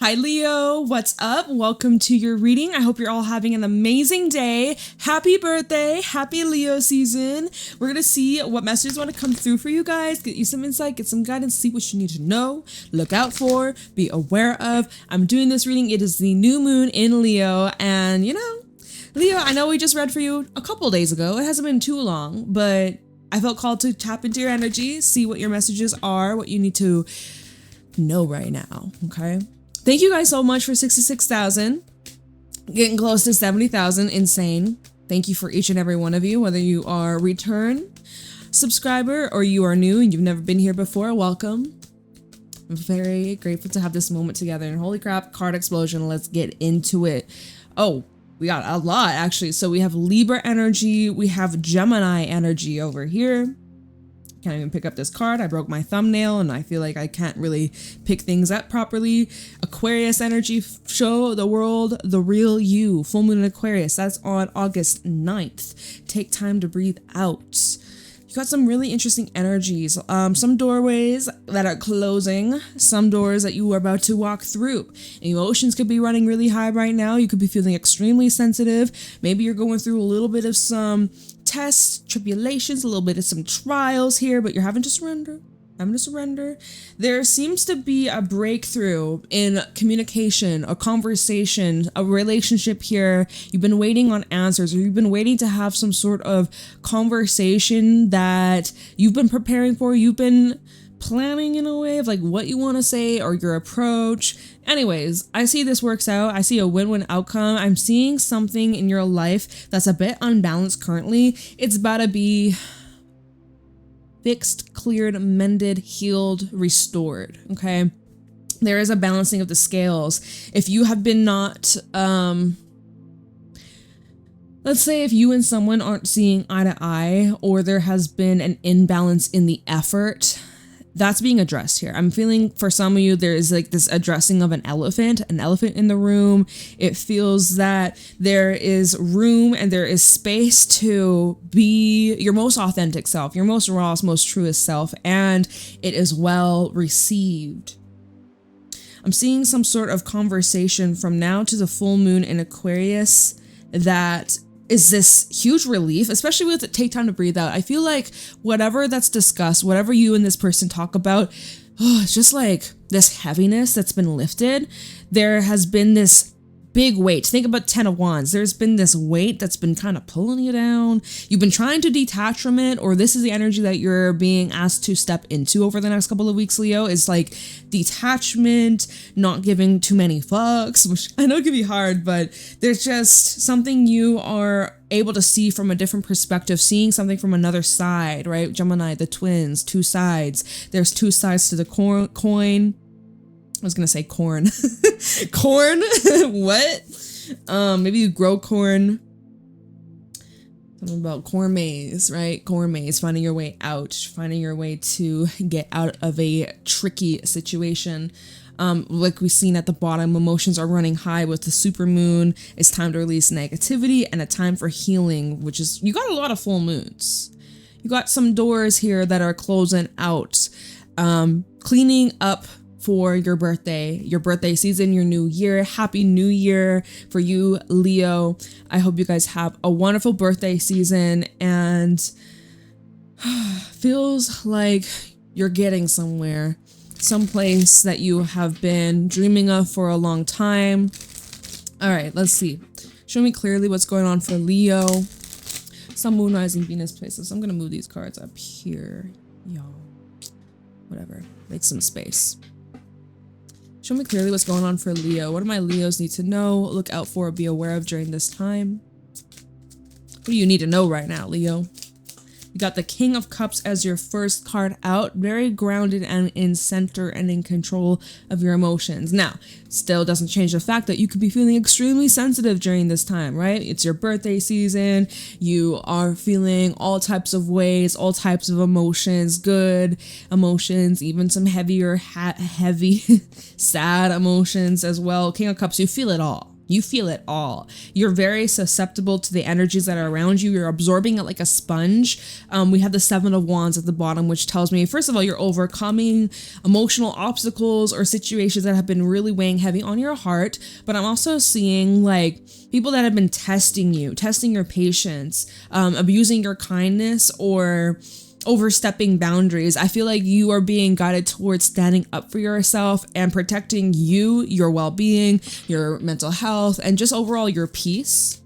Hi Leo, what's up? Welcome to your reading. I hope you're all having an amazing day. Happy birthday, happy Leo season. We're gonna see what messages want to come through for you guys, get you some insight, get some guidance, see what you need to know, look out for, be aware of. I'm doing this reading, it is the new moon in Leo, and you know, Leo, I know we just read for you a couple days ago. It hasn't been too long, but I felt called to tap into your energy, see what your messages are, what you need to know right now, okay? Thank you guys so much for 66,000. Getting close to 70,000. Insane. Thank you for each and every one of you, whether you are a return subscriber or you are new and you've never been here before. Welcome. I'm very grateful to have this moment together. And holy crap, card explosion. Let's get into it. Oh, we got a lot actually. So we have Libra energy. We have Gemini energy over here. Can't even pick up this card. I broke my thumbnail and I feel like I can't really pick things up properly. Aquarius energy, show the world the real you. Full moon in Aquarius, that's on August 9th. Take time to breathe out. You got some really interesting energies. Some doorways that are closing, some doors that you are about to walk through. Emotions could be running really high right now. You could be feeling extremely sensitive. Maybe you're going through a little bit of some tests, tribulations, a little bit of some trials here, but you're having to surrender. There seems to be a breakthrough in communication, a conversation, a relationship here. You've been waiting on answers, or you've been waiting to have some sort of conversation that you've been preparing for. You've been planning in a way of like what you want to say or your approach. Anyways, I see this works out. I see a win-win outcome. I'm seeing something in your life that's a bit unbalanced currently. It's about to be fixed, cleared, mended, healed, restored, okay? There is a balancing of the scales. If you have been not, let's say if you and someone aren't seeing eye to eye, or there has been an imbalance in the effort, that's being addressed here. I'm feeling for some of you, there is like this addressing of an elephant in the room. It feels that there is room and there is space to be your most authentic self, your most rawest, most truest self, and it is well received. I'm seeing some sort of conversation from now to the full moon in Aquarius that is this huge relief, especially with take time to breathe out. I feel like whatever that's discussed, whatever you and this person talk about, it's just like this heaviness that's been lifted. There has been this big weight. Think about 10 of Wands. There's been this weight that's been kind of pulling you down. You've been trying to detach from it, or this is the energy that you're being asked to step into over the next couple of weeks, Leo, is like detachment, not giving too many fucks, which I know can be hard, but there's just something you are able to see from a different perspective, seeing something from another side, right? Gemini, the twins, two sides. There's two sides to the coin. I was gonna say corn. Corn? What? Maybe you grow corn. Something about corn maze, right? Corn maze, finding your way out, finding your way to get out of a tricky situation. Like we've seen at the bottom, emotions are running high with the super moon. It's time to release negativity and a time for healing, which is, you got a lot of full moons. You got some doors here that are closing out, cleaning up for your birthday season, your new year. Happy New Year for you, Leo. I hope you guys have a wonderful birthday season, and feels like you're getting somewhere, someplace that you have been dreaming of for a long time. All right, let's see. Show me clearly what's going on for Leo. Some moon, rising, Venus places. I'm gonna move these cards up here, y'all. Whatever, make some space. Show me clearly what's going on for Leo. What do my Leos need to know, look out for, be aware of during this time? What do you need to know right now, Leo? You got the King of Cups as your first card out. Very grounded and in center and in control of your emotions. Now, still doesn't change the fact that you could be feeling extremely sensitive during this time, right? It's your birthday season. You are feeling all types of ways, all types of emotions, good emotions, even some heavy, sad emotions as well. King of Cups, you feel it all. You feel it all. You're very susceptible to the energies that are around you. You're absorbing it like a sponge. We have the 7 of Wands at the bottom, which tells me, first of all, you're overcoming emotional obstacles or situations that have been really weighing heavy on your heart. But I'm also seeing like people that have been testing you, testing your patience, abusing your kindness, or overstepping boundaries. I feel like you are being guided towards standing up for yourself and protecting you, your well-being, your mental health, and just overall your peace.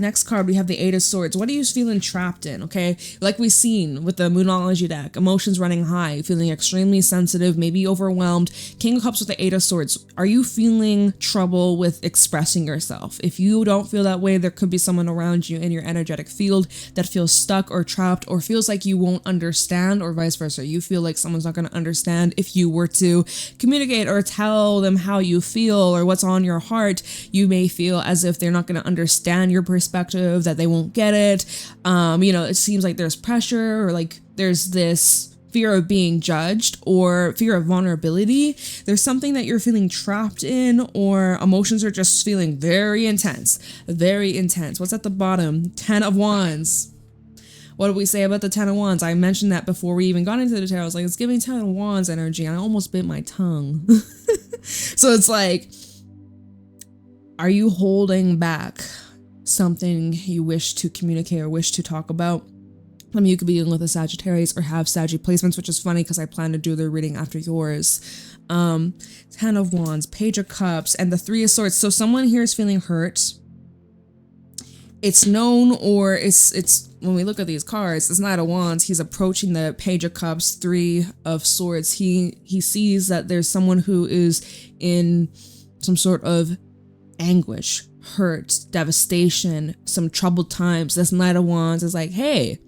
Next card, we have the 8 of Swords. What are you feeling trapped in, okay? Like we've seen with the Moonology deck, emotions running high, feeling extremely sensitive, maybe overwhelmed. King of Cups with the 8 of Swords. Are you feeling trouble with expressing yourself? If you don't feel that way, there could be someone around you in your energetic field that feels stuck or trapped or feels like you won't understand, or vice versa. You feel like someone's not going to understand if you were to communicate or tell them how you feel or what's on your heart. You may feel as if they're not going to understand your perspective, that they won't get it. You know, it seems like there's pressure, or like there's this fear of being judged or fear of vulnerability. There's something that you're feeling trapped in, or emotions are just feeling very intense, very intense. What's at the bottom? 10 of Wands. What did we say about the 10 of Wands? I mentioned that before we even got into the tarot. I was like, it's giving 10 of Wands energy, and I almost bit my tongue. So it's like, are you holding back something you wish to communicate or wish to talk about? I mean, you could be dealing with a Sagittarius or have Sagittarius placements, which is funny because I plan to do their reading after yours. 10 of Wands, Page of Cups, and the 3 of Swords. So someone here is feeling hurt. It's known, or it's when we look at these cards, it's Knight of Wands. He's approaching the Page of Cups, 3 of Swords. He sees that there's someone who is in some sort of anguish, hurt, devastation, some troubled times. This Knight of Wands is like, hey,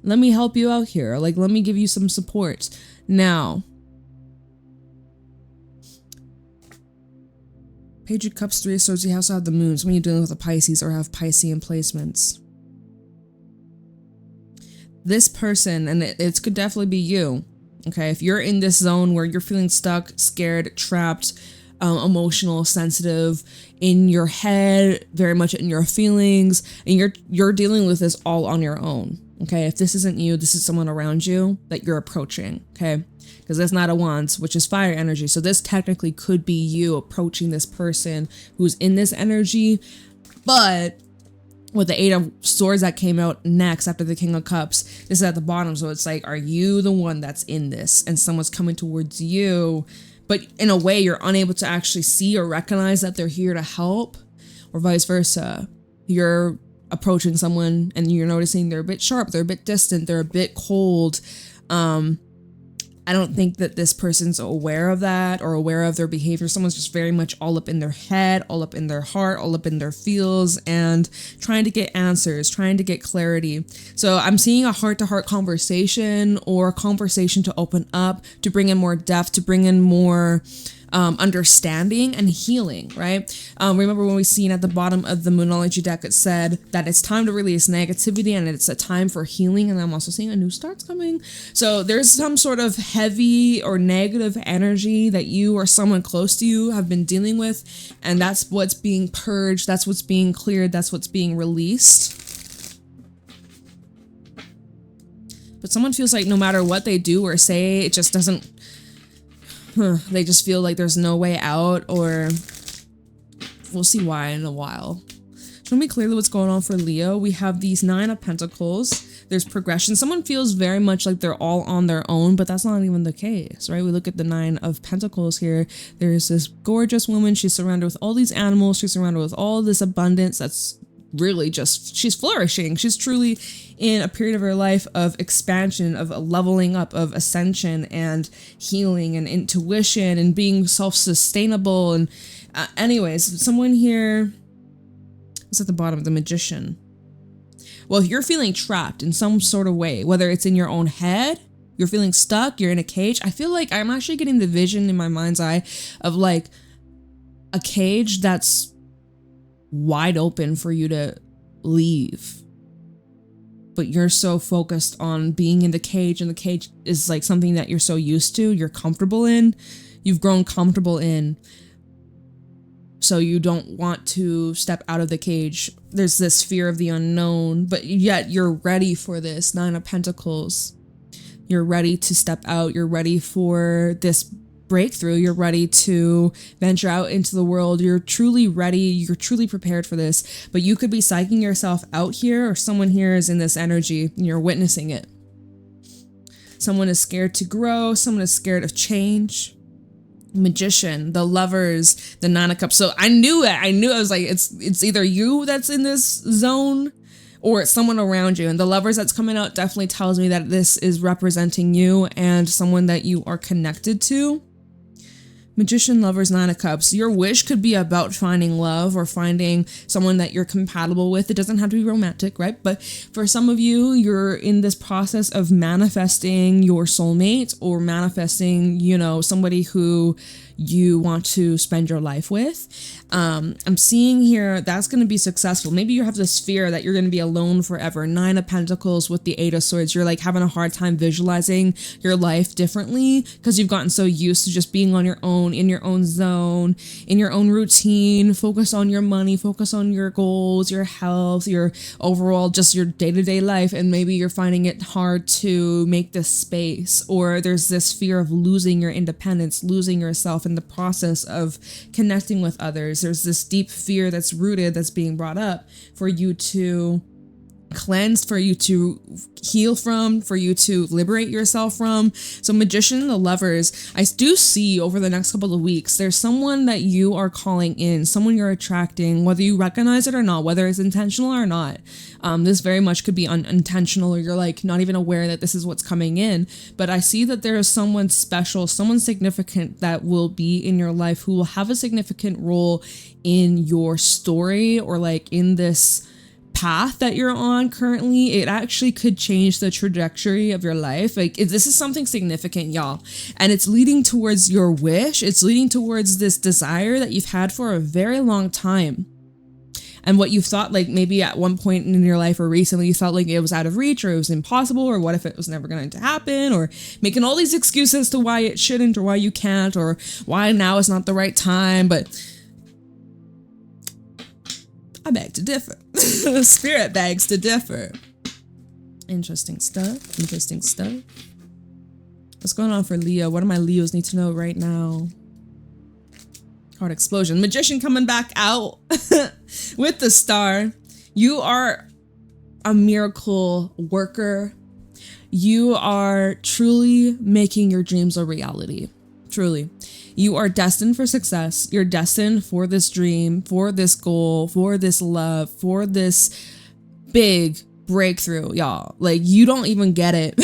let me help you out here. Like, let me give you some support. Now, Page of Cups, 3 of Swords, you also have the Moon. So when you're dealing with a Pisces or have Piscean placements, this person, and it could definitely be you, okay? If you're in this zone where you're feeling stuck, scared, trapped, emotional, sensitive, in your head, very much in your feelings, and you're dealing with this all on your own, okay? If this isn't you, this is someone around you that you're approaching, okay? Because that's Knight of Wands, which is fire energy. So this technically could be you approaching this person who's in this energy. But with the 8 of Swords that came out next after the King of Cups, this is at the bottom. So it's like, are you the one that's in this and someone's coming towards you, but in a way you're unable to actually see or recognize that they're here to help, or vice versa? You're approaching someone and you're noticing they're a bit sharp, they're a bit distant, they're a bit cold. I don't think that this person's aware of that or aware of their behavior. Someone's just very much all up in their head, all up in their heart, all up in their feels, and trying to get answers, trying to get clarity. So I'm seeing a heart-to-heart conversation, or a conversation to open up, to bring in more depth, to bring in more understanding and healing, right? Remember when we seen at the bottom of the Moonology deck, it said that it's time to release negativity and it's a time for healing. And I'm also seeing a new start's coming. So there's some sort of heavy or negative energy that you or someone close to you have been dealing with. And that's what's being purged. That's what's being cleared. That's what's being released. But someone feels like no matter what they do or say, it just doesn't, they just feel like there's no way out, or we'll see why in a while. Show me clearly what's going on for Leo. We have these 9 of Pentacles. There's progression. Someone feels very much like they're all on their own, but that's not even the case, right? We look at the 9 of Pentacles here. There's this gorgeous woman. She's surrounded with all these animals. She's surrounded with all this abundance that's really just, she's flourishing. She's truly in a period of her life of expansion, of leveling up, of ascension and healing and intuition and being self-sustainable. And anyways, someone here is at the bottom, the Magician. Well, if you're feeling trapped in some sort of way, whether it's in your own head, you're feeling stuck, you're in a cage. I feel like I'm actually getting the vision in my mind's eye of like a cage that's wide open for you to leave, but you're so focused on being in the cage, and the cage is like something that you're so used to, you're comfortable in, you've grown comfortable in. So you don't want to step out of the cage. There's this fear of the unknown, but yet you're ready for this. 9 of Pentacles. You're ready to step out. You're ready for this breakthrough. You're ready to venture out into the world. You're truly ready. You're truly prepared for this. But you could be psyching yourself out here, or someone here is in this energy and you're witnessing it. Someone is scared to grow. Someone is scared of change. Magician, the Lovers, the 9 of Cups. So I knew it. I was like, it's either you that's in this zone or it's someone around you. And the Lovers that's coming out definitely tells me that this is representing you and someone that you are connected to. Magician, Lovers, 9 of Cups. Your wish could be about finding love or finding someone that you're compatible with. It doesn't have to be romantic, right? But for some of you, you're in this process of manifesting your soulmate or manifesting, you know, somebody who you want to spend your life with. I'm seeing here that's going to be successful. Maybe you have this fear that you're going to be alone forever. 9 of Pentacles with the 8 of Swords. You're like having a hard time visualizing your life differently because you've gotten so used to just being on your own, in your own zone, in your own routine. Focus on your money, focus on your goals, your health, your overall, just your day-to-day life. And maybe you're finding it hard to make this space, or there's this fear of losing your independence, losing yourself in the process of connecting with others. There's this deep fear that's rooted, that's being brought up for you to cleanse, for you to heal from, for you to liberate yourself from. So Magician, the Lovers, I do see over the next couple of weeks, there's someone that you are calling in, someone you're attracting, whether you recognize it or not, whether it's intentional or not. This very much could be unintentional, or you're like not even aware that this is what's coming in. But I see that there is someone special, someone significant that will be in your life, who will have a significant role in your story, or like in this path that you're on currently. It actually could change the trajectory of your life. Like, this is something significant, y'all, and it's leading towards your wish. It's leading towards this desire that you've had for a very long time, and what you thought, like maybe at one point in your life or recently, you felt like it was out of reach, or it was impossible, or what if it was never going to happen, or making all these excuses to why it shouldn't, or why you can't, or why now is not the right time. But I beg to differ. Spirit begs to differ. Interesting stuff. Interesting stuff. What's going on for Leo? What do my Leos need to know right now? Card explosion. Magician coming back out with the star. You are a miracle worker. You are truly making your dreams a reality. Truly. You are destined for success. You're destined for this dream, for this goal, for this love, for this big breakthrough, y'all. Like, you don't even get it.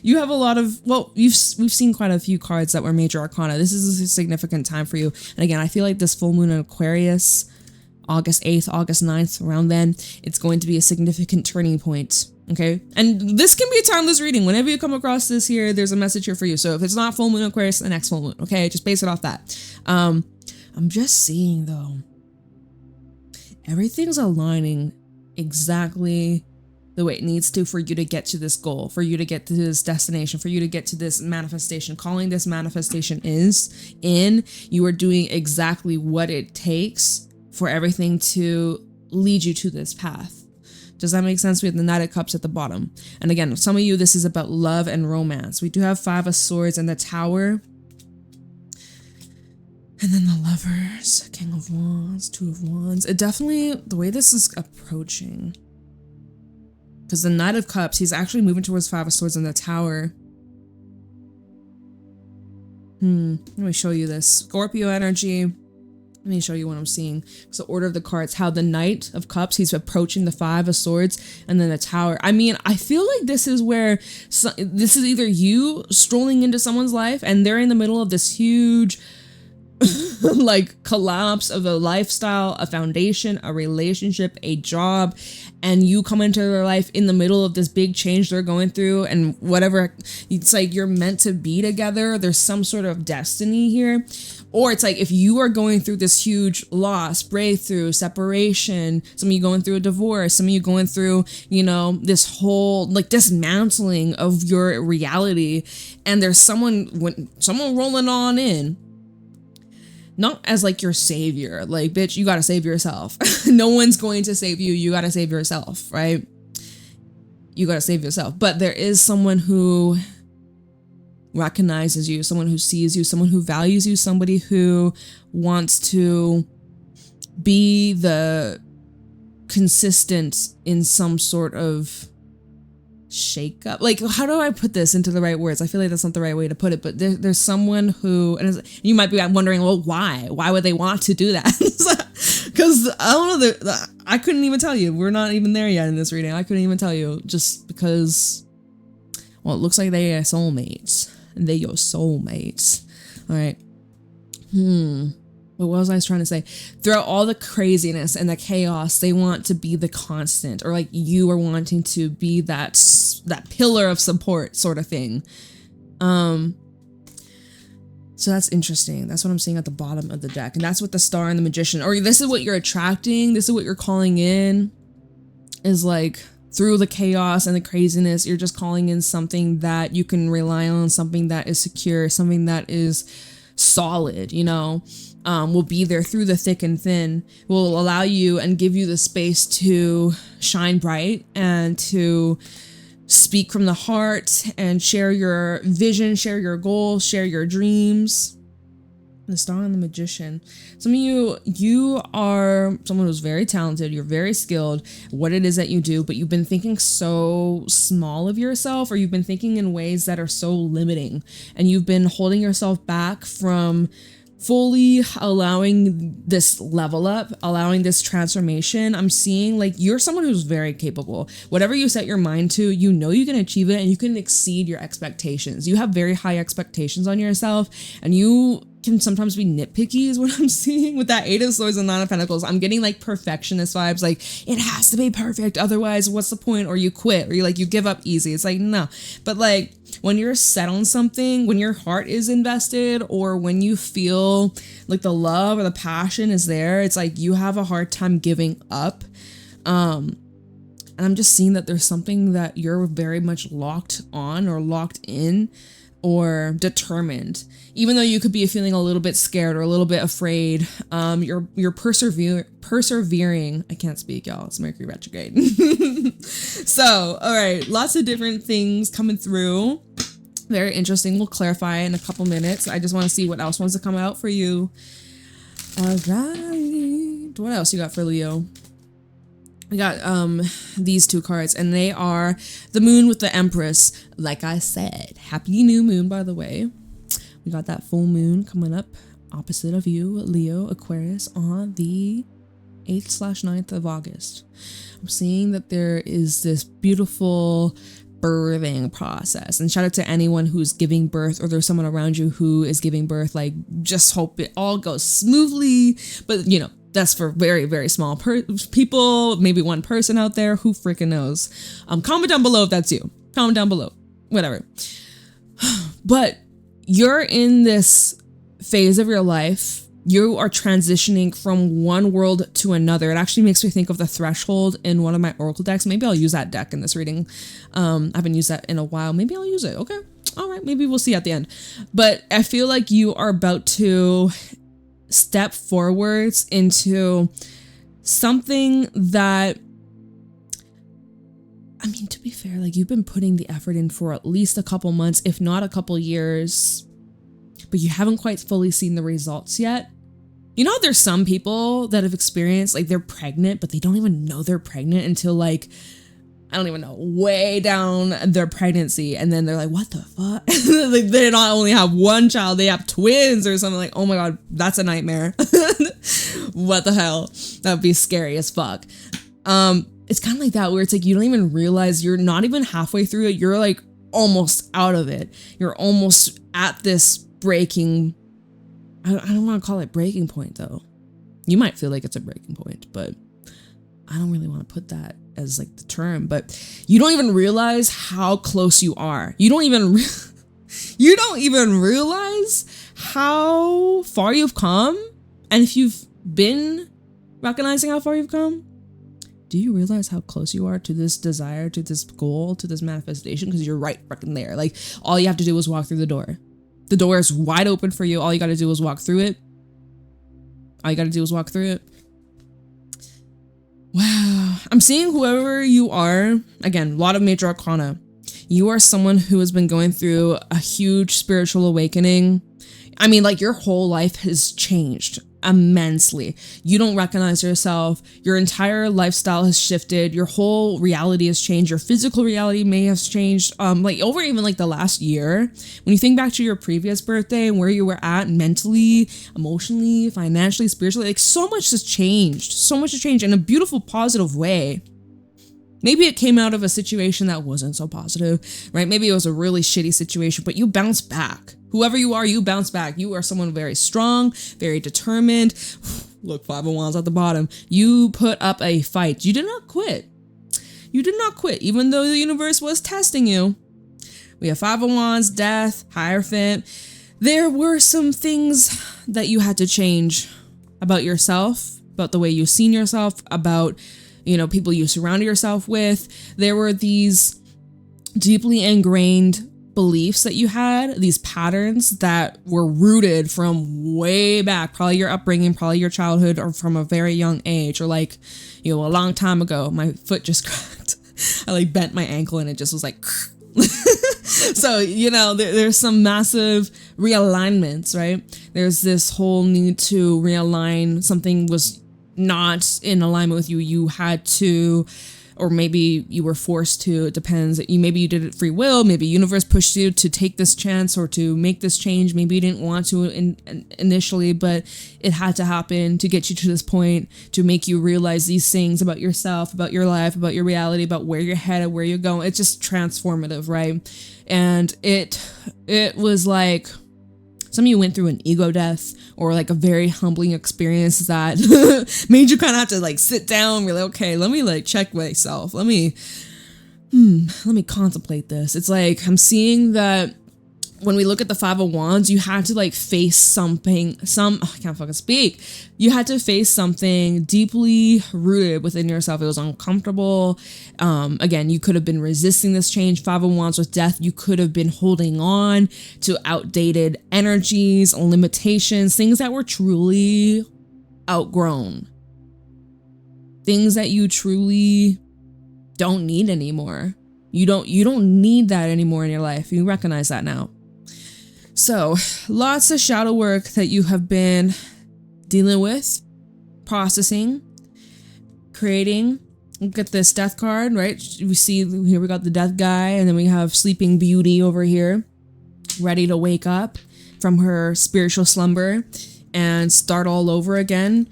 You have a lot of, well, we've seen quite a few cards that were major arcana. This is a significant time for you. And again, I feel like this full moon in Aquarius, August 8th, August 9th, around then, it's going to be a significant turning point. Okay, and this can be a timeless reading. Whenever you come across this here, there's a message here for you. So if it's not full moon Aquarius, the next full moon. Okay, just base it off that. I'm just seeing though, everything's aligning exactly the way it needs to for you to get to this goal, for you to get to this destination, for you to get to this manifestation. Calling this manifestation is in. You are doing exactly what it takes for everything to lead you to this path. Does that make sense? We have the Knight of Cups at the bottom. And again, some of you, this is about love and romance. We do have 5 of Swords and the Tower. And then the Lovers, King of Wands, 2 of Wands. It definitely, the way this is approaching, because the Knight of Cups, he's actually moving towards 5 of Swords and the Tower. Let me show you this. Scorpio energy. Let me show you what I'm seeing. So order of the cards, how the Knight of Cups, he's approaching the 5 of Swords and then the Tower. I mean, I feel like this is where, this is either you strolling into someone's life and they're in the middle of this huge like collapse of a lifestyle, a foundation, a relationship, a job, and you come into their life in the middle of this big change they're going through, and whatever, it's like you're meant to be together. There's some sort of destiny here. Or it's like if you are going through this huge loss, breakthrough, separation, some of you going through a divorce, some of you going through, you know, this whole like dismantling of your reality, and there's someone rolling on in. not as like your savior. Like, bitch, you gotta save yourself. No one's going to save you. You gotta save yourself, right? You gotta save yourself. But there is someone who recognizes you, someone who sees you, someone who values you, somebody who wants to be the consistent in some sort of shake up. Like, how do I put this into the right words? I feel like that's not the right way to put it, but there's someone who, and you might be wondering, well, why would they want to do that? Because I don't know, I couldn't even tell you. We're not even there yet in this reading. I couldn't even tell you, just because, well, it looks like they are soulmates. They your soulmates. All right. What was I trying to say? Throughout all the craziness and the chaos, they want to be the constant, or like you are wanting to be that pillar of support sort of thing. So that's interesting. That's what I'm seeing at the bottom of the deck. And that's what the Star and the Magician, or this is what you're attracting. This is what you're calling in, is like through the chaos and the craziness, you're just calling in something that you can rely on, something that is secure, something that is solid, you know? Will be there through the thick and thin, will allow you and give you the space to shine bright and to speak from the heart and share your vision, share your goals, share your dreams. The Star and the Magician. Some of you are someone who's very talented, you're very skilled at what it is that you do, but you've been thinking so small of yourself, or you've been thinking in ways that are so limiting, and you've been holding yourself back from fully allowing this level up, allowing this transformation. I'm seeing like you're someone who's very capable. Whatever you set your mind to, you know you can achieve it and you can exceed your expectations. You have very high expectations on yourself, and you can sometimes be nitpicky is what I'm seeing with that 8 of Swords and 9 of Pentacles. I'm getting like perfectionist vibes, like it has to be perfect, otherwise what's the point? Or you quit, or you give up easy. It's like, no. But like when you're set on something, when your heart is invested, or when you feel like the love or the passion is there, it's like you have a hard time giving up. And I'm just seeing that there's something that you're very much locked on, or locked in, or determined. Even though you could be feeling a little bit scared or a little bit afraid, you're persevering. I can't speak, y'all. It's Mercury retrograde. So, all right, lots of different things coming through. Very interesting. We'll clarify in a couple minutes. I just want to see what else wants to come out for you. All right. What else you got for Leo? We got these 2 cards, and they are the Moon with the Empress. Like I said, happy new moon, by the way. We got that full moon coming up opposite of you, Leo, Aquarius, on the 8th/9th of August. I'm seeing that there is this beautiful birthing process, and shout out to anyone who's giving birth, or there's someone around you who is giving birth. Like, just hope it all goes smoothly, but you know, that's for very, very small people, maybe one person out there, who freaking knows. Comment down below if that's you. Comment down below, whatever. But you're in this phase of your life. You are transitioning from one world to another. It actually makes me think of the Threshold in one of my Oracle decks. Maybe I'll use that deck in this reading. I haven't used that in a while. Maybe I'll use it. Okay. All right. Maybe we'll see at the end. But I feel like you are about to step forwards into something that, I mean, to be fair, like you've been putting the effort in for at least a couple months, if not a couple years, but you haven't quite fully seen the results yet. You know, there's some people that have experienced, like, they're pregnant, but they don't even know they're pregnant until, like, I don't even know, way down their pregnancy. And then they're like, what the fuck? Like, they not only have one child, they have twins or something. Like, oh my God, that's a nightmare. What the hell? That would be scary as fuck. It's kind of like that, where it's like, you don't even realize you're not even halfway through it. You're like almost out of it. You're almost at this breaking, I don't want to call it breaking point though. You might feel like it's a breaking point, but I don't really want to put that as like the term. But you don't even realize how close you are. You don't even realize how far you've come. And if you've been recognizing how far you've come, do you realize how close you are to this desire, to this goal, to this manifestation? Because you're right fucking there. Like, all you have to do is walk through the door. The door is wide open for you. All you got to do is walk through it. All you gotta do is walk through it. Wow. I'm seeing whoever you are, again, a lot of major arcana. You are someone who has been going through a huge spiritual awakening. I mean, like, your whole life has changed immensely. You don't recognize yourself. Your entire lifestyle has shifted. Your whole reality has changed. Your physical reality may have changed. Like, over even like the last year. When you think back to your previous birthday and where you were at mentally, emotionally, financially, spiritually, like, so much has changed. So much has changed in a beautiful, positive way. Maybe it came out of a situation that wasn't so positive, right? Maybe it was a really shitty situation, but you bounce back. Whoever you are, you bounce back. You are someone very strong, very determined. Look, 5 of Wands at the bottom. You put up a fight. You did not quit. You did not quit, even though the universe was testing you. We have 5 of Wands, Death, Hierophant. There were some things that you had to change about yourself, about the way you've seen yourself, about, you know, people you surrounded yourself with. There were these deeply ingrained beliefs that you had, these patterns that were rooted from way back, probably your upbringing, probably your childhood, or from a very young age, or like, you know, a long time ago. My foot just cracked. I like bent my ankle and it just was like so, you know, there's some massive realignments, right? There's this whole need to realign. Something was not in alignment with you. You had to, or maybe you were forced to. It depends. Maybe you did it free will. Maybe universe pushed you to take this chance or to make this change. Maybe you didn't want to initially, but it had to happen to get you to this point, to make you realize these things about yourself, about your life, about your reality, about where you're headed, where you're going. It's just transformative, right? And it was like, some of you went through an ego death or like a very humbling experience that made you kind of have to like sit down and be like, okay, let me like check myself. Let me contemplate this. It's like, I'm seeing that when we look at the 5 of Wands, you had to like face something, I can't fucking speak. You had to face something deeply rooted within yourself. It was uncomfortable. Again, you could have been resisting this change. 5 of Wands with Death, you could have been holding on to outdated energies, limitations, things that were truly outgrown. Things that you truly don't need anymore. You don't need that anymore in your life. You recognize that now. So, lots of shadow work that you have been dealing with, processing, creating. Look at this Death card, right? We see here we got the Death guy, and then we have Sleeping Beauty over here, ready to wake up from her spiritual slumber and start all over again.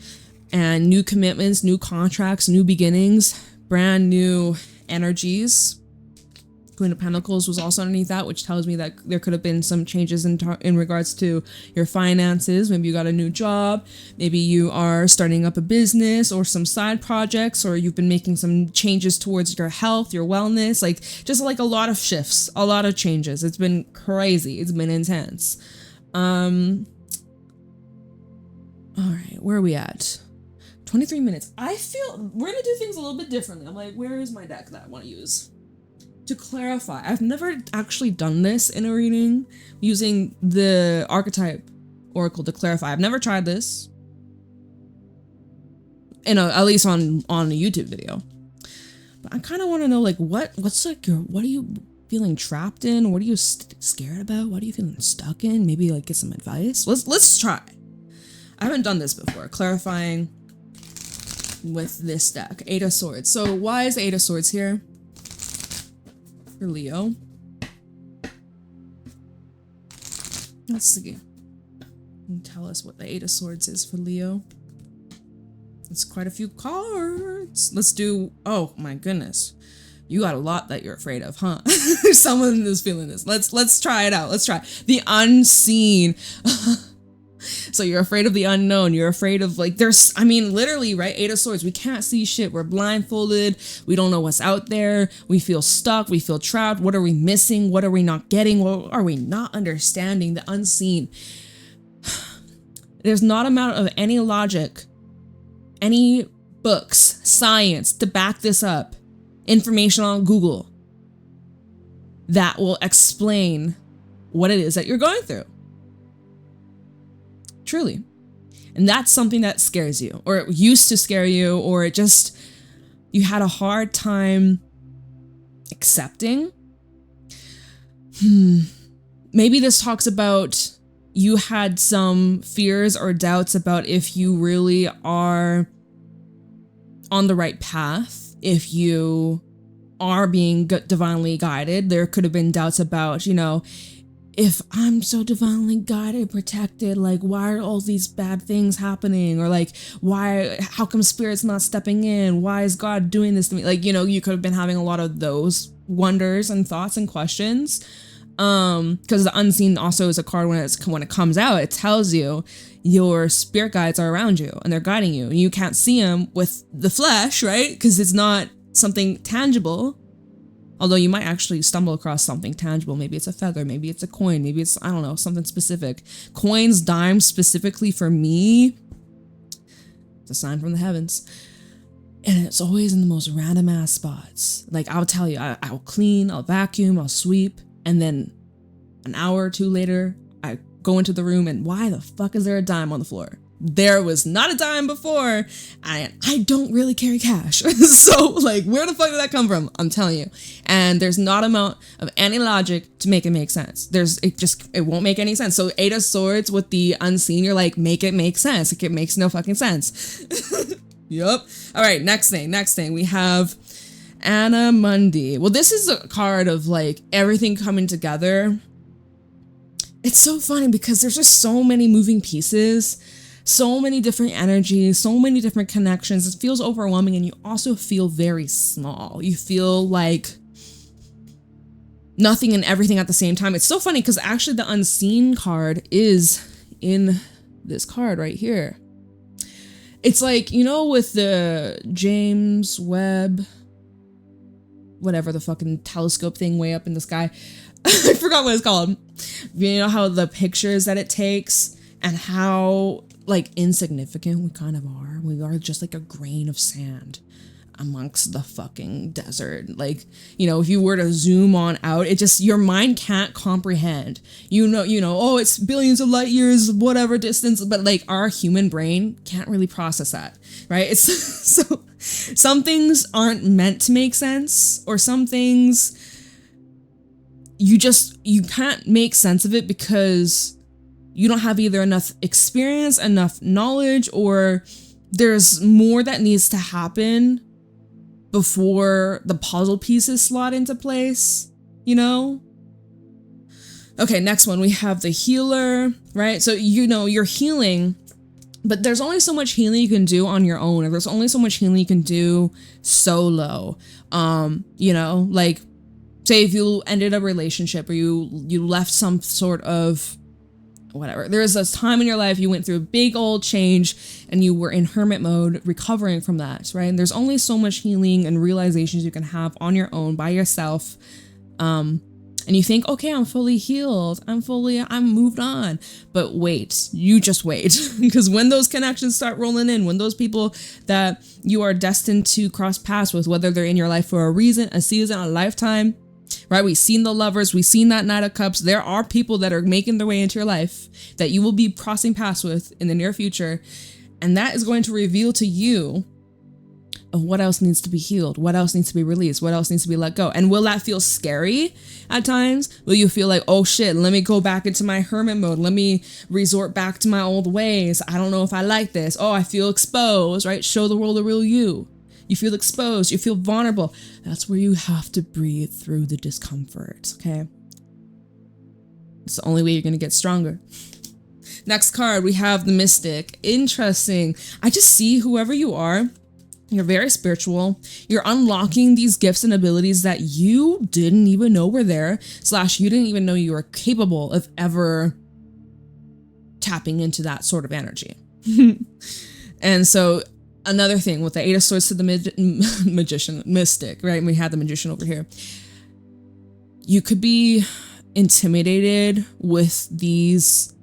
And new commitments, new contracts, new beginnings, brand new energies. Queen of Pentacles was also underneath that, which tells me that there could have been some changes in regards to your finances. Maybe you got a new job. Maybe you are starting up a business or some side projects, or you've been making some changes towards your health, your wellness, like just like a lot of shifts, a lot of changes. It's been crazy. It's been intense. All right, where are we at? 23 minutes. I feel we're gonna do things a little bit differently. I'm like, where is my deck that I want to use? To clarify, I've never actually done this in a reading using the archetype oracle to clarify. I've never tried this, at least on a YouTube video. But I kind of want to know, like, what are you feeling trapped in? What are you scared about? What are you feeling stuck in? Maybe like get some advice. Let's try. I haven't done this before. Clarifying with this deck, 8 of Swords. So why is the 8 of Swords here? For Leo. Let's see. Tell us what the 8 of Swords is for Leo. It's quite a few cards. Let's do, oh my goodness. You got a lot that you're afraid of, huh? Someone is feeling this. Let's try it out. Let's try. The unseen. So you're afraid of the unknown. You're afraid of like, literally, right? 8 of Swords. We can't see shit. We're blindfolded. We don't know what's out there. We feel stuck. We feel trapped. What are we missing? What are we not getting? What are we not understanding? The unseen. There's not amount of any logic, any books, science to back this up, information on Google that will explain what it is that you're going through. Truly. And that's something that scares you, or it used to scare you, or it just, you had a hard time accepting. Maybe this talks about you had some fears or doubts about if you really are on the right path, if you are being divinely guided. There could have been doubts about, you know, if I'm so divinely guided, protected, like, why are all these bad things happening? Or like, how come Spirit's not stepping in? Why is God doing this to me? Like, you know, you could have been having a lot of those wonders and thoughts and questions. Because the unseen also is a card when it comes out, it tells you your spirit guides are around you and they're guiding you. You can't see them with the flesh, right? Because it's not something tangible. Although you might actually stumble across something tangible. Maybe it's a feather, maybe it's a coin, maybe it's, I don't know, something specific. Coins, dimes specifically for me, it's a sign from the heavens. And it's always in the most random ass spots. Like, I'll tell you, I'll clean, I'll vacuum, I'll sweep, and then an hour or two later, I go into the room and why the fuck is there a dime on the floor? There was not a dime before. I don't really carry cash. So like, where the fuck did that come from? I'm telling you. And there's not amount of any logic to make it make sense. It won't make any sense. So 8 of Swords with the unseen, you're like, make it make sense. Like, it makes no fucking sense. Yup. All right, next thing. We have Megamunden. Well, this is a card of like everything coming together. It's so funny because there's just so many moving pieces, so many different energies, so many different connections. It feels overwhelming, and you also feel very small. You feel like nothing and everything at the same time. It's so funny because actually the unseen card is in this card right here. It's like, you know, with the James Webb, whatever the fucking telescope thing way up in the sky. I forgot what it's called. You know how the pictures that it takes and how like insignificant we kind of are. We are just like a grain of sand amongst the fucking desert. Like, you know, if you were to zoom on out, it just, your mind can't comprehend. You know, oh, it's billions of light years, whatever distance, but like our human brain can't really process that, right? It's so some things aren't meant to make sense, or some things you can't make sense of it because you don't have either enough experience, enough knowledge, or there's more that needs to happen before the puzzle pieces slot into place, you know? Okay, next one, we have the healer, right? So, you know, you're healing, but there's only so much healing you can do on your own, or there's only so much healing you can do solo. You know, like, say if you ended a relationship or you left some sort of whatever. There was this time in your life you went through a big old change and you were in hermit mode recovering from that, right? And there's only so much healing and realizations you can have on your own by yourself. And you think, okay, I'm fully healed. I'm moved on. But wait, you just wait. Because when those connections start rolling in, when those people that you are destined to cross paths with, whether they're in your life for a reason, a season, a lifetime, right? We've seen the lovers, we've seen that Knight of Cups. There are people that are making their way into your life that you will be crossing paths with in the near future. And that is going to reveal to you of what else needs to be healed, what else needs to be released, what else needs to be let go. And will that feel scary at times? Will you feel like, oh shit, let me go back into my hermit mode. Let me resort back to my old ways. I don't know if I like this. Oh, I feel exposed, right? Show the world the real you. You feel exposed, you feel vulnerable. That's where you have to breathe through the discomfort, okay? It's the only way you're gonna get stronger. Next card, we have the Mystic. Interesting. I just see whoever you are, you're very spiritual. You're unlocking these gifts and abilities that you didn't even know were there, / you didn't even know you were capable of ever tapping into that sort of energy. And so, another thing with the 8 of Swords to the Mystic, right? And we had the Magician over here. You could be intimidated with these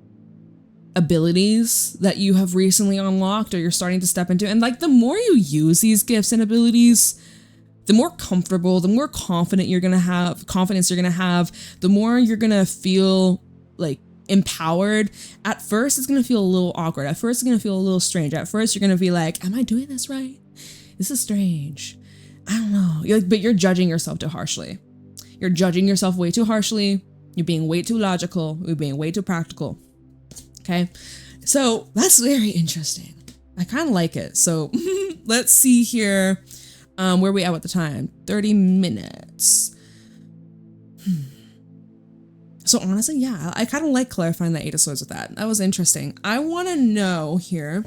abilities that you have recently unlocked or you're starting to step into. And like, the more you use these gifts and abilities, the more comfortable, the more confidence you're gonna have, the more you're gonna feel like empowered, at first it's gonna feel a little awkward. At first it's gonna feel a little strange. At first you're gonna be like, am I doing this right? This is strange. I don't know. But you're judging yourself too harshly. You're judging yourself way too harshly. You're being way too logical. You're being way too practical. Okay. So that's very interesting. I kind of like it. So let's see here. Where we at with the time? 30 minutes. So honestly, yeah, I kind of like clarifying the Eight of Swords with that. That was interesting. I want to know here,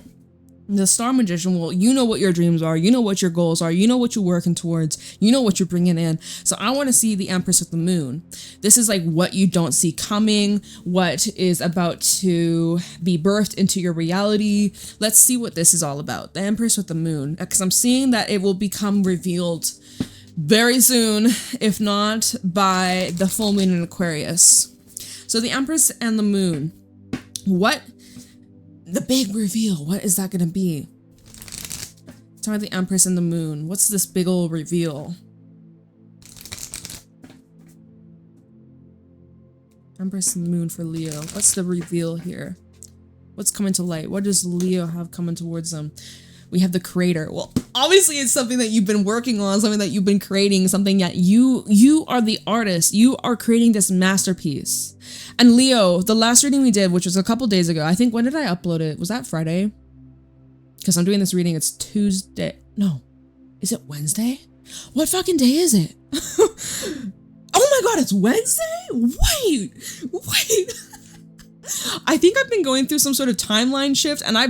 the Star Magician, well, you know what your dreams are, you know what your goals are, you know what you're working towards, you know what you're bringing in. So I want to see the Empress with the Moon. This is like what you don't see coming, what is about to be birthed into your reality. Let's see what this is all about. The Empress with the Moon, because I'm seeing that it will become revealed very soon, if not by the full moon in Aquarius. So the Empress and the Moon, what? The big reveal, what is that gonna be? Talking about the Empress and the Moon, what's this big old reveal? Empress and the Moon for Leo, what's the reveal here? What's coming to light? What does Leo have coming towards them? We have the Creator. Well, obviously it's something that you've been working on, something that you've been creating, something that you are the artist. You are creating this masterpiece. And Leo, the last reading we did, which was a couple days ago, I think, when did I upload it? Was that Friday? Because I'm doing this reading, it's Tuesday. No, is it Wednesday? What fucking day is it? Oh my God, it's Wednesday? Wait. I think I've been going through some sort of timeline shift, and I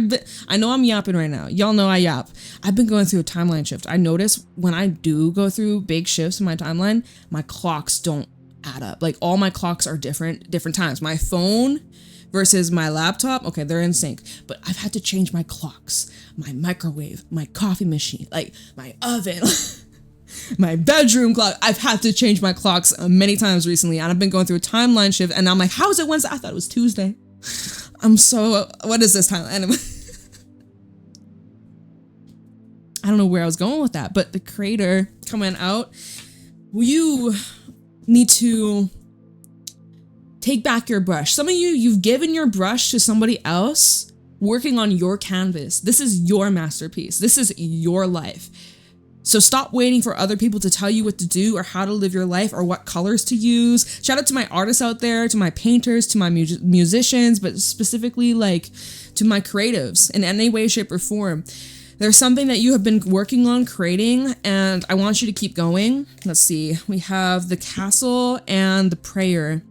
know I'm yapping right now. Y'all know I yap. I've been going through a timeline shift. I notice when I do go through big shifts in my timeline, my clocks don't add up. Like all my clocks are different times. My phone versus my laptop, okay, they're in sync, but I've had to change my clocks, my microwave, my coffee machine, like my oven, my bedroom clock. I've had to change my clocks many times recently, and I've been going through a timeline shift, and I'm like, how is it Wednesday? I thought it was Tuesday. What is this time? Anyway, I don't know where I was going with that, but the Creator coming out, you need to take back your brush. Some of you've given your brush to somebody else working on your canvas. This is your masterpiece. This is your life. So stop waiting for other people to tell you what to do or how to live your life or what colors to use. Shout out to my artists out there, to my painters, to my musicians, but specifically like to my creatives in any way, shape, or form. There's something that you have been working on creating, and I want you to keep going. Let's see. We have the Castle and the Prayer.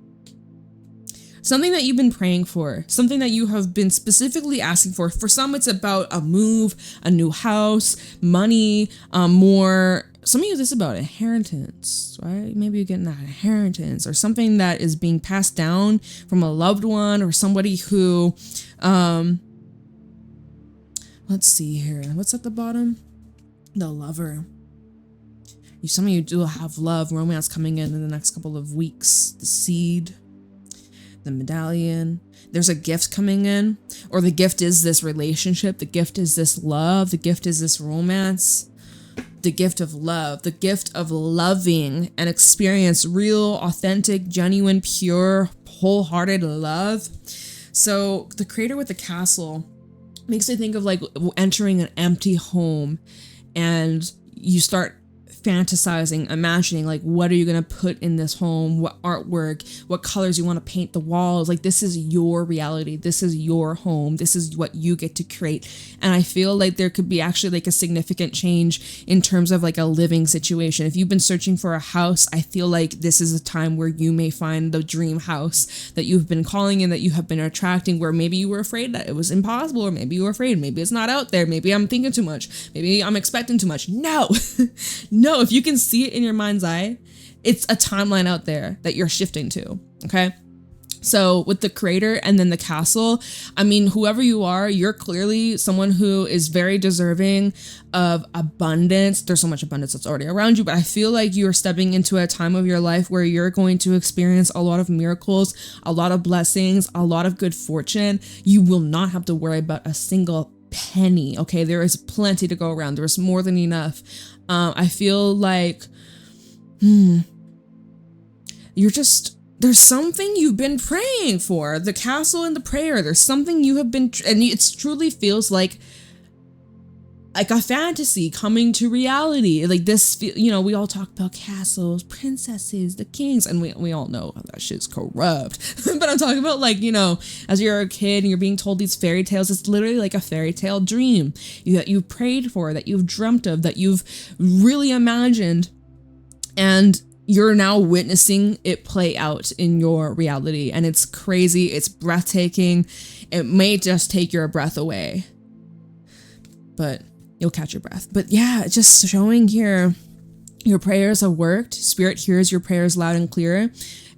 Something that you've been praying for, something that you have been specifically asking for. For some, it's about a move, a new house, money, more. Some of you, this is about inheritance, right? Maybe you're getting that inheritance or something that is being passed down from a loved one or somebody who, let's see here. What's at the bottom? The Lover. Some of you do have love, romance coming in the next couple of weeks. The Seed. The Medallion. There's a gift coming in, or the gift is this relationship. The gift is this love. The gift is this romance. The gift of love. The gift of loving and experience real, authentic, genuine, pure, wholehearted love. So the Creator with the Castle makes me think of like entering an empty home, and you start fantasizing, imagining like, what are you going to put in this home? What artwork, what colors you want to paint the walls? Like, this is your reality. This is your home. This is what you get to create. And I feel like there could be actually like a significant change in terms of like a living situation. If you've been searching for a house, I feel like this is a time where you may find the dream house that you've been calling in, that you have been attracting, where maybe you were afraid that it was impossible, or maybe you were afraid, maybe it's not out there. Maybe I'm thinking too much. Maybe I'm expecting too much. No, no. If you can see it in your mind's eye, it's a timeline out there that you're shifting to, okay? So with the Creator and then the Castle, I mean, whoever you are, you're clearly someone who is very deserving of abundance. There's so much abundance that's already around you, but I feel like you're stepping into a time of your life where you're going to experience a lot of miracles, a lot of blessings, a lot of good fortune. You will not have to worry about a single penny, okay? There is plenty to go around. There's more than enough. I feel like you're just there's something you've been praying for. The castle and the prayer. There's something you have been, and it truly feels like a fantasy coming to reality. Like this, you know, we all talk about castles, princesses, the kings, and we all know that shit's corrupt. But I'm talking about, like, you know, as you're a kid and you're being told these fairy tales, it's literally like a fairy tale dream that you've prayed for, that you've dreamt of, that you've really imagined, and you're now witnessing it play out in your reality. And it's crazy. It's breathtaking. It may just take your breath away, but you'll catch your breath. But yeah, just showing here, your prayers have worked. Spirit hears your prayers loud and clear,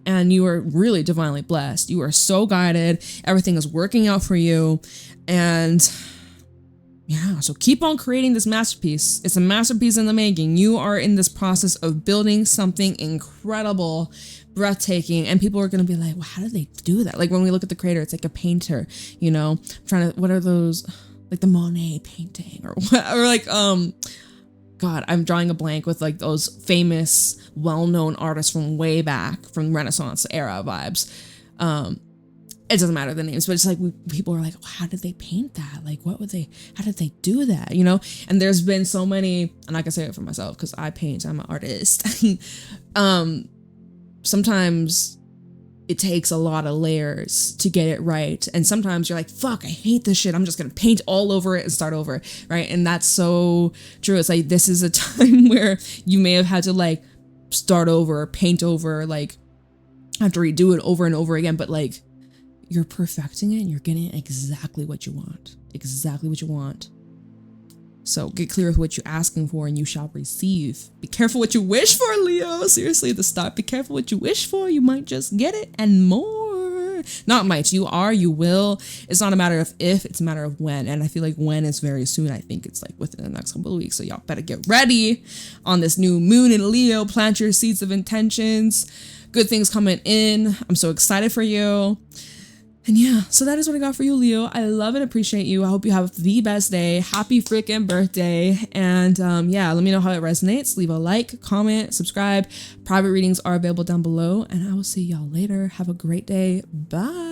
and you are really divinely blessed. You are so guided. Everything is working out for you. And yeah, so keep on creating this masterpiece. It's a masterpiece in the making. You are in this process of building something incredible, breathtaking, and people are going to be like, well, how did they do that? Like when we look at the creator, it's like a painter, you know, what are those, like the Monet painting or what, or like, God, I'm drawing a blank with like those famous, well-known artists from way back, from Renaissance era vibes. It doesn't matter the names, but it's like people are like, oh, how did they paint that? Like, how did they do that? You know? And there's been so many, and I can say it for myself because I paint, I'm an artist. Sometimes it takes a lot of layers to get it right. And sometimes you're like, fuck, I hate this shit. I'm just going to paint all over it and start over. Right. And that's so true. It's like, this is a time where you may have had to like start over, paint over, like have to redo it over and over again. But like, you're perfecting it and you're getting exactly what you want. Exactly what you want. So get clear with what you're asking for and you shall receive. Be careful what you wish for, Leo. Seriously, at the start, be careful what you wish for. You might just get it and more. Not might, you are, you will. It's not a matter of if, it's a matter of when. And I feel like when is very soon. I think it's like within the next couple of weeks. So y'all better get ready on this new moon in Leo. Plant your seeds of intentions. Good things coming in. I'm so excited for you. And yeah, so that is what I got for you, Leo. I love and appreciate you. I hope you have the best day. Happy freaking birthday. And yeah, let me know how it resonates. Leave a like, comment, subscribe. Private readings are available down below. And I will see y'all later. Have a great day. Bye.